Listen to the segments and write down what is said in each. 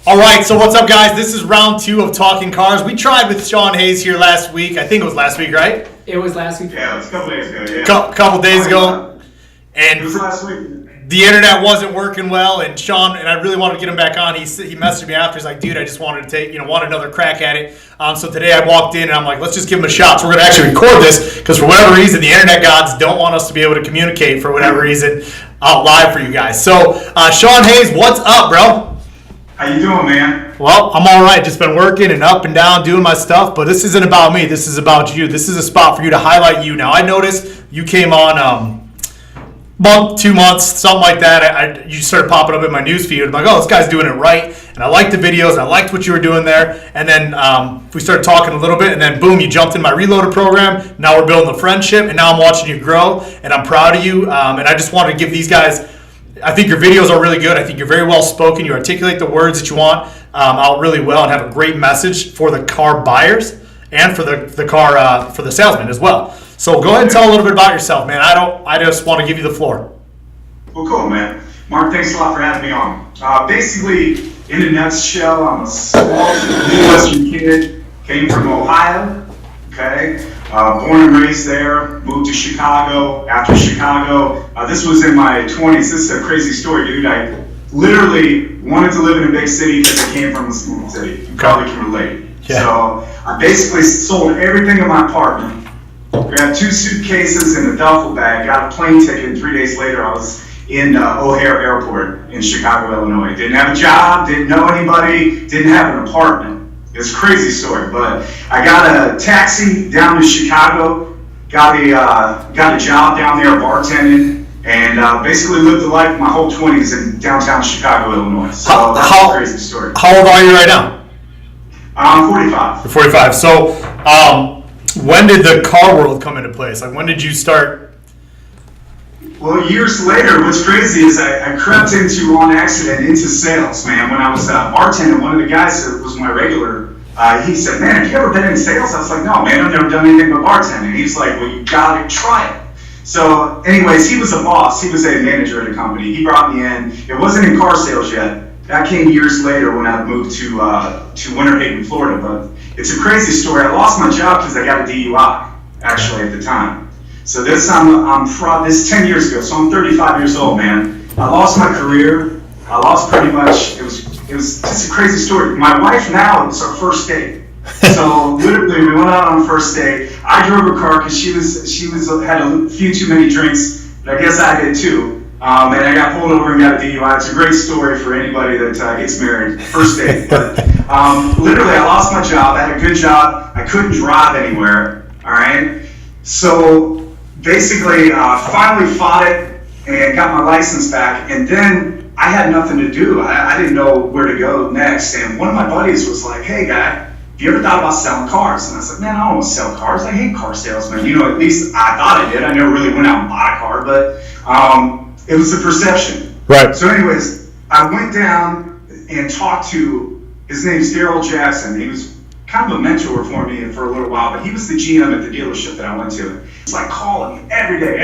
All right, so what's up, guys? This is round 2 of Talking Cars. We tried with Shawn Hays here last week. I think it was last week, right? It was last week. Yeah, it was a couple days ago, yeah. Couple days ago. It was And last week. the internet wasn't working well, and Shawn, and I really wanted to get him back on. He messaged me after. He's like, dude, I just wanted to take, want another crack at it. So today I walked in, and I'm like, let's just give him a shot. So we're going to actually record this, because for whatever reason, the internet gods don't want us to be able to communicate for whatever reason out live for you guys. So, Shawn Hays, what's up, bro? How you doing, man? Well, I'm all right. Just been working and up and down doing my stuff, but this isn't about me. This is about you. This is a spot for you to highlight you. Now, I noticed you came on month, 2 months, something like that. You started popping up in my news feed. I'm like, oh, this guy's doing it right. And I liked the videos. And I liked what you were doing there. And then we started talking a little bit, and then boom, you jumped in my Reloaded program. Now we're building a friendship, and now I'm watching you grow, and I'm proud of you. And I just wanted to give these guys, I think your videos are really good. I think you're very well spoken. You articulate the words that you want out really well, and have a great message for the car buyers and for the car for the salesman as well. So go ahead and tell a little bit about yourself, man. I just want to give you the floor. Well, cool, man. Mark, thanks a lot for having me on. Basically, in a nutshell, I'm a small Midwestern kid, came from Ohio, okay? Born and raised there, moved to Chicago. After Chicago, this was in my 20s. This is a crazy story, dude. I literally wanted to live in a big city because I came from a small city. You probably can relate. Yeah. So I basically sold everything in my apartment, grabbed 2 suitcases and a duffel bag, got a plane ticket, and 3 days later I was in O'Hare Airport in Chicago, Illinois. Didn't have a job, didn't know anybody, didn't have an apartment. It's a crazy story, but I got a taxi down to Chicago, got a job down there bartending, and basically lived the life of my whole 20s in downtown Chicago, Illinois. So that's a crazy story. How old are you right now? I'm 45. You're 45. So when did the car world come into place? Like, when did you start? Well, years later, what's crazy is I crept into, on accident, into sales, man. When I was bartending, one of the guys that was my regular, he said, man, have you ever been in sales? I was like, no, man, I've never done anything but bartending. He's like, well, you gotta try it. So anyways, he was a boss. He was a manager at a company. He brought me in. It wasn't in car sales yet. That came years later when I moved to Winter Haven, Florida. But it's a crazy story. I lost my job because I got a DUI, actually, at the time. So this is 10 years ago, so I'm 35 years old, man. I lost my career. I lost pretty much, it was just a crazy story. My wife now, it's our first date. So literally we went out on first date. I drove her car because she had a few too many drinks, but I guess I did too. And I got pulled over and got a DUI. It's a great story for anybody that gets married, first date. But literally I lost my job. I had a good job. I couldn't drive anywhere, all right? So basically, finally fought it and got my license back, and then I had nothing to do. I didn't know where to go next, and one of my buddies was like, hey guy, have you ever thought about selling cars? And I said, man, I don't want to sell cars. I hate car salesmen. At least I thought I did. I never really went out and bought a car, but it was the perception. Right. So anyways, I went down and talked to, his name's Daryl Jackson. He was kind of a mentor for me for a little while, but he was the GM at the dealership that I went to. It's like calling me every day.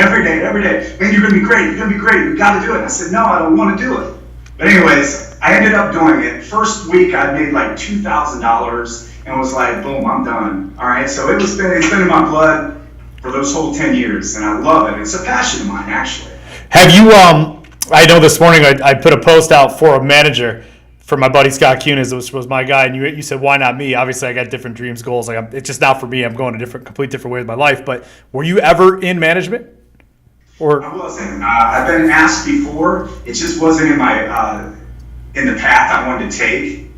Man, you're gonna be great, you gotta do it. And I said, no, I don't wanna do it. But anyways, I ended up doing it. First week I made like $2,000 and was like, boom, I'm done. All right, so it's been in my blood for those whole 10 years, and I love it. It's a passion of mine, actually. Have you, I know this morning I put a post out for a manager for my buddy Scott Cunis, which was my guy, and you said, why not me? Obviously, I got different dreams, goals. It's just not for me. I'm going a complete different way with my life. But were you ever in management? Or I wasn't. I've been asked before. It just wasn't in my in the path I wanted to take.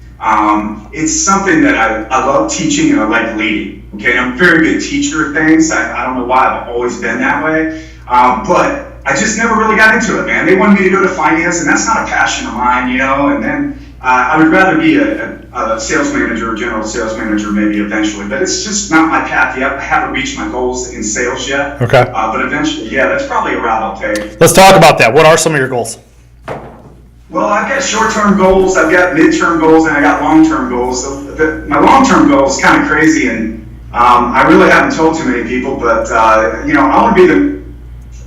It's something that I love teaching and I like leading. Okay, and I'm a very good teacher of things. I don't know why I've always been that way, but I just never really got into it, man. They wanted me to go to finance, and that's not a passion of mine, And then I would rather be a sales manager or general sales manager maybe eventually, but it's just not my path yet. I haven't reached my goals in sales yet. Okay. But eventually, yeah, that's probably a route I'll take. Let's talk about that. What are some of your goals? Well, I've got short-term goals, I've got mid-term goals, and I got long-term goals. So my long-term goal is kind of crazy, and I really haven't told too many people, but I want to be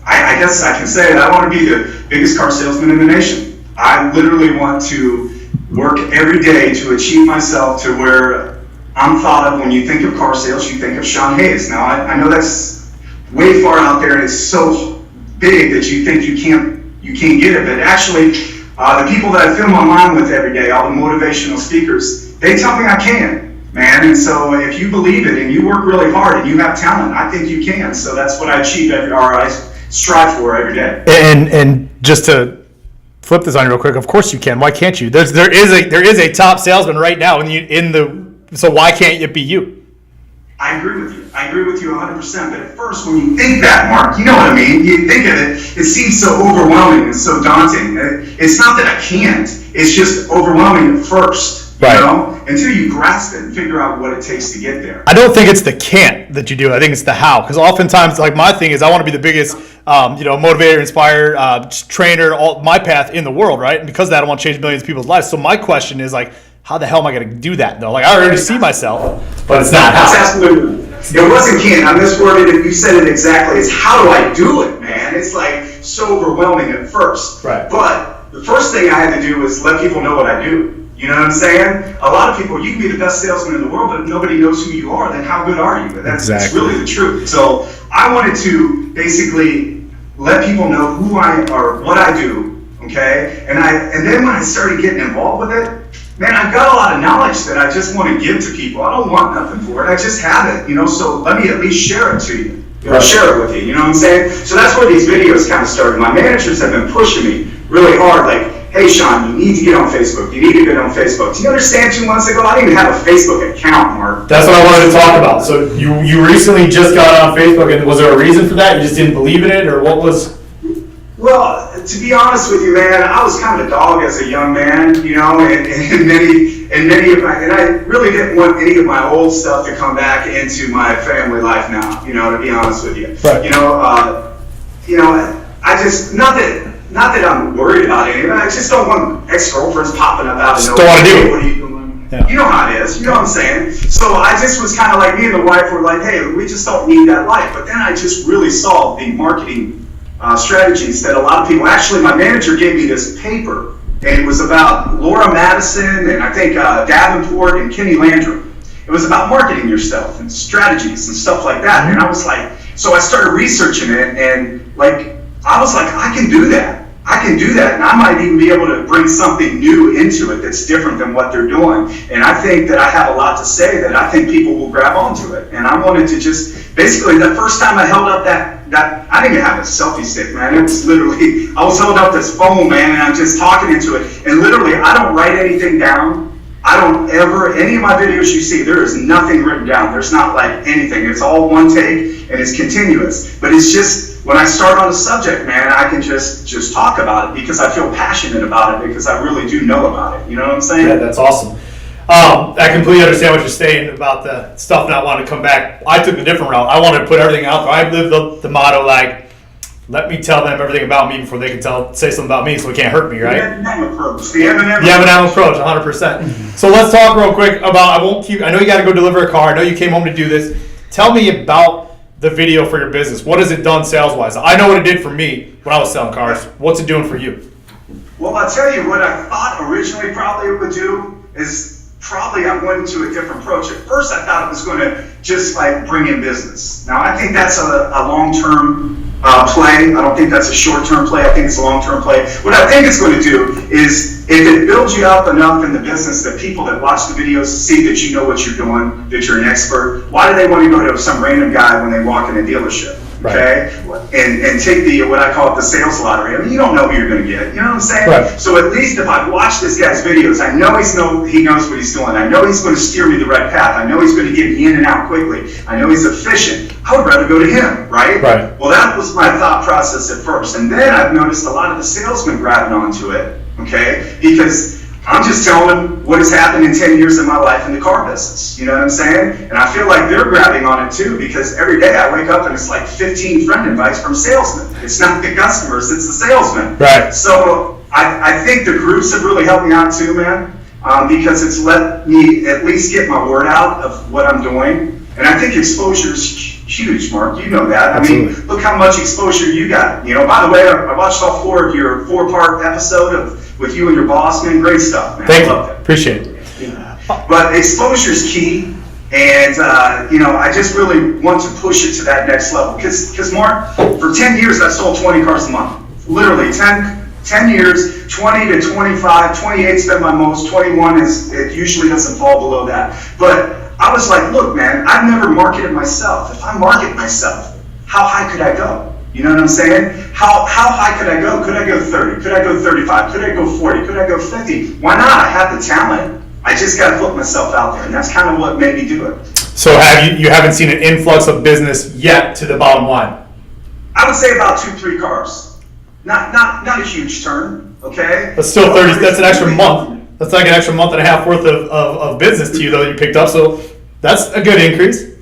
I guess I can say it, I want to be the biggest car salesman in the nation. I literally want to work every day to achieve myself to where I'm thought of when you think of car sales, you think of Shawn Hays. Now, I know that's way far out there and it's so big that you think you can't get it, but actually, the people that I film online with every day, all the motivational speakers, they tell me I can, man. And so if you believe it and you work really hard and you have talent, I think you can. So that's what I achieve I strive for every day. And just to flip this on you real quick, of course you can. Why can't you? There is a top salesman right now so why can't it be you? I agree with you. I agree with you 100%. But at first, when you think that, Mark, you know what I mean? You think of it, it seems so overwhelming and so daunting. It's not that I can't. It's just overwhelming at first, right. You know? Until you grasp it and figure out what it takes to get there. I don't think it's the can't that you do. I think it's the how. Because oftentimes, like my thing is, I want to be the biggest, motivator, inspire, trainer, my path in the world, right? And because of that, I want to change millions of people's lives. So my question is like, how the hell am I going to do that though? Like I already see myself, but it's not how. That's absolutely. It wasn't can't. I misworded it. You said it exactly. It's how do I do it, man? It's like so overwhelming at first. Right. But the first thing I had to do was let people know what I do. You know what I'm saying? A lot of people, you can be the best salesman in the world, but if nobody knows who you are, then how good are you? That's really the truth. So I wanted to basically let people know who I are, what I do, okay? And then when I started getting involved with it, man, I've got a lot of knowledge that I just want to give to people. I don't want nothing for it. I just have it, so let me at least share it to you. Share it with you, you know what I'm saying? So that's where these videos kind of started. My managers have been pushing me really hard, like, hey, Shawn, you need to get on Facebook. You need to get on Facebook. Do you understand 2 months ago, I didn't even have a Facebook account, Mark. That's what I wanted to talk about. So you recently just got on Facebook, and was there a reason for that? You just didn't believe in it, or what was... Well, to be honest with you, man, I was kind of a dog as a young man, and I really didn't want any of my old stuff to come back into my family life now, to be honest with you. Right. I just, not that I'm worried about anything, I just don't want ex-girlfriends popping up out of nowhere. Don't want to do it. What are you doing? Yeah. You know how it is, you know what I'm saying? So I just was kind of like, me and the wife were like, hey, we just don't need that life. But then I just really saw the marketing strategies that a lot of people, actually my manager gave me this paper, and it was about Laura Madison and I think Davenport and Kenny Landrum. It was about marketing yourself and strategies and stuff like that. And I was like, so I started researching it, and I was like, I can do that. And I might even be able to bring something new into it that's different than what they're doing. And I think that I have a lot to say that I think people will grab onto it. And I wanted to just, basically, the first time I held up that I didn't even have a selfie stick, man. It was literally, I was holding up this phone, man, and I'm just talking into it. And literally, I don't write anything down. I don't ever, any of my videos you see, there is nothing written down. There's not like anything. It's all one take, and it's continuous. But it's just, when I start on a subject, man, I can just talk about it because I feel passionate about it, because I really do know about it. You know what I'm saying? Yeah, that's awesome. I completely understand what you're saying about the stuff not wanting to come back. I took the different route. I wanted to put everything out there. I lived the motto, like, let me tell them everything about me before they can say something about me so it can't hurt me, right? The Eminem approach. The Eminem approach, 100%. So let's talk real quick about, I know you got to go deliver a car. I know you came home to do this. Tell me about the video for your business. What has it done sales-wise? I know what it did for me when I was selling cars. What's it doing for you? Well, I'll tell you what I thought originally probably it would do is probably I went into a different approach. At first, I thought it was going to just like bring in business. Now, I think that's a long-term play. I don't think that's a short-term play. I think it's a long-term play. What I think it's going to do is if it builds you up enough in the business that people that watch the videos see that you know what you're doing, that you're an expert, why do they want to go to some random guy when they walk in a dealership? Okay, right. and take the what I call it the sales lottery. I mean, you don't know who you're going to get. You know what I'm saying? Right. So at least if I watch this guy's videos, I know he knows what he's doing. I know he's going to steer me the right path. I know he's going to get me in and out quickly. I know he's efficient. I would rather go to him, right? Right. Well, that was my thought process at first, and then I've noticed a lot of the salesmen grabbing onto it. Okay, because I'm just telling them what has happened in 10 years of my life in the car business. You know what I'm saying? And I feel like they're grabbing on it too, because every day I wake up and it's like 15 friend invites from salesmen. It's not the customers, it's the salesmen. Right. So I think the groups have really helped me out too, man, because it's let me at least get my word out of what I'm doing. And I think exposure is huge, Mark. You know that. Absolutely. I mean, look how much exposure you got. You know, by the way, I watched all 4 of your 4-part episode of with you and your boss, man. Great stuff, man. Thank I you. loved it. Appreciate it. Yeah. But exposure is key. And, I just really want to push it to that next level. Because Mark, for 10 years, I sold 20 cars a month. Literally, 10 years, 20 to 25, 28's been my most, 21 it usually doesn't fall below that. But I was like, look, man, I've never marketed myself. If I market myself, how high could I go? You know what I'm saying? How high could I go? Could I go 30? Could I go 35? Could I go 40? Could I go 50? Why not? I have the talent. I just got to put myself out there, and that's kind of what made me do it. So you haven't seen an influx of business yet to the bottom line? I would say about 2-3 cars. Not a huge turn, okay? But still 30. That's an extra month. That's like an extra month and a half worth of business to you though you picked up. So that's a good increase.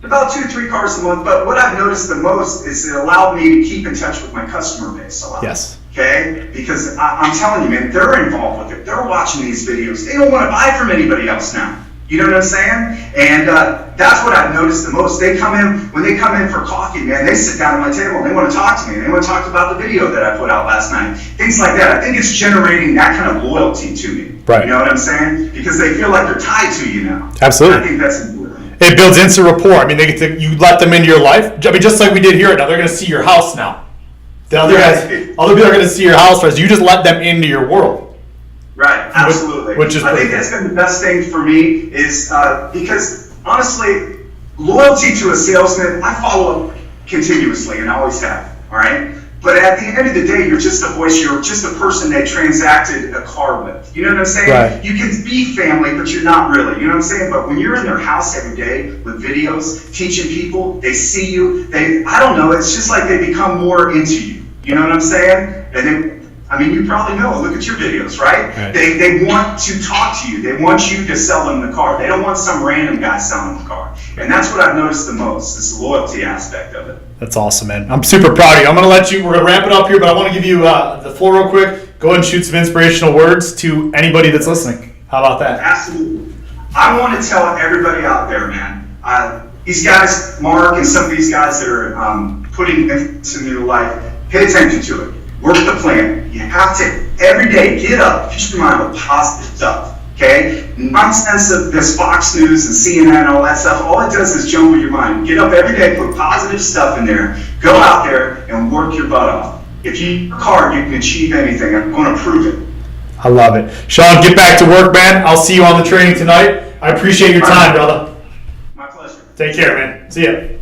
About 2-3 cars a month. But what I've noticed the most is it allowed me to keep in touch with my customer base a lot. Yes. Okay, because I'm telling you, man, they're involved with it. They're watching these videos. They don't want to buy from anybody else now. You know what I'm saying? And that's what I've noticed the most. When they come in for coffee, man, they sit down at my table and they want to talk to me. They want to talk about the video that I put out last night. Things like that. I think it's generating that kind of loyalty to me. Right. You know what I'm saying? Because they feel like they're tied to you now. Absolutely. I think that's important. It builds instant rapport. I mean, you let them into your life. I mean, just like we did here. Now they're going to see your house now. The other people are going to see your house first. You just let them into your world. Right, absolutely. Which is I think that's been the best thing for me is because honestly, loyalty to a salesman, I follow up continuously and I always have. All right. But at the end of the day, you're just a voice. You're just a person they transacted a car with. You know what I'm saying? Right. You can be family, but you're not really. You know what I'm saying? But when you're in their house every day with videos, teaching people, they see you. I don't know. It's just like they become more into you. You know what I'm saying? And then, I mean, you probably know. Look at your videos, right? They want to talk to you. They want you to sell them the car. They don't want some random guy selling the car. And that's what I've noticed the most, is the loyalty aspect of it. That's awesome, man. I'm super proud of you. I'm going to we're going to wrap it up here, but I want to give you the floor real quick. Go ahead and shoot some inspirational words to anybody that's listening. How about that? Absolutely. I want to tell everybody out there, man, these guys, Mark, and some of these guys that are putting this in their life, pay attention to it. Work the plan. You have to, every day, get up, keep your mind with positive stuff, okay? Nonsense of this Fox News and CNN and all that stuff, all it does is jumble your mind. Get up every day, put positive stuff in there, go out there and work your butt off. If you work hard, you can achieve anything. I'm going to prove it. I love it. Shawn, get back to work, man. I'll see you on the training tonight. I appreciate your time, brother. My pleasure. Take care, man. See ya.